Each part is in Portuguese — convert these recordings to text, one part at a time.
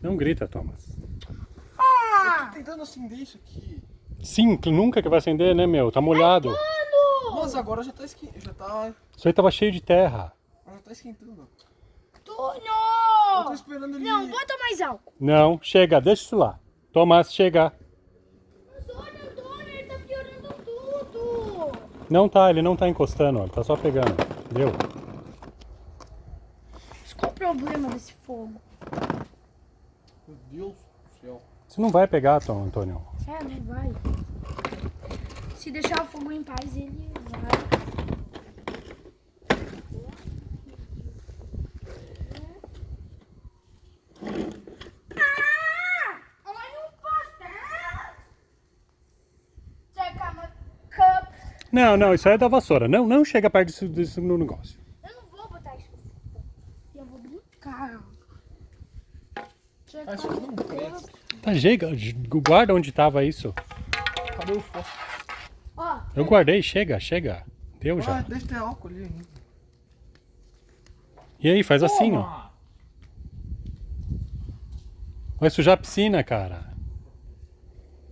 Não grita, Thomas. Eu tô tentando acender isso aqui. Sim, nunca que vai acender, né, meu? Tá molhado. Nossa, agora já tá esquentando. Isso aí tava cheio de terra. Já tá esquentando. Túnio! Eu tô esperando ele. Não, bota mais álcool. Não, chega, deixa isso lá. Thomas, chega. Mas olha, Antônio, ele tá piorando tudo. Não tá, ele não tá encostando, ó, ele tá só pegando. Deu? Mas qual o problema desse fogo? Meu Deus do céu. Você não vai pegar, Tom, Antônio. É, não vai. Se deixar o fogo em paz, ele vai. Ah! Olha um pastel! Checa cups. Não, isso aí é da vassoura. Não chega perto disso no negócio. Eu não vou botar isso. Eu vou brincar. Ah, isso aqui não presta. Tá, chega, guarda onde tava isso. Cadê o fósforo? Ó, Eu guardei, chega. Deu Ah, já. deve ter álcool ali ainda. E aí, faz assim, ó. Toma! Vai sujar a piscina, cara.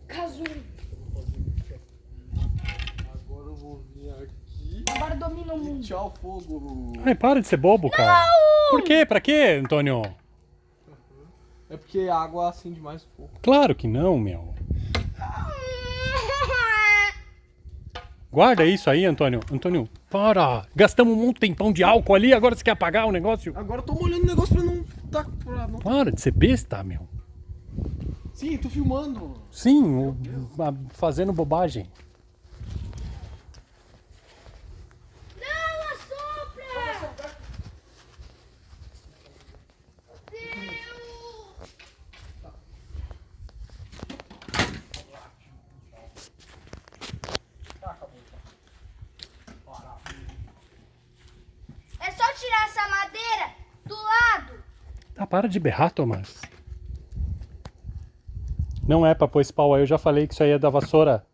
Cazu. Agora eu vou vir aqui. Agora domina o E mundo. tchau, fogo. Ai, para de ser bobo, cara. Por quê? Pra quê, Antônio? É porque a água acende mais o fogo. Claro que não, meu. Guarda isso aí, Antônio. Antônio, para. Gastamos um tempão de álcool ali, agora você quer apagar o negócio? Agora eu tô molhando o negócio pra não tá. Para de ser besta, meu. Sim, tô filmando. Sim, fazendo bobagem. Não assopra! Deus! É só tirar essa madeira do lado. Tá, para de berrar, Thomas. Não é pra pôr esse pau aí, eu já falei que isso aí é da vassoura.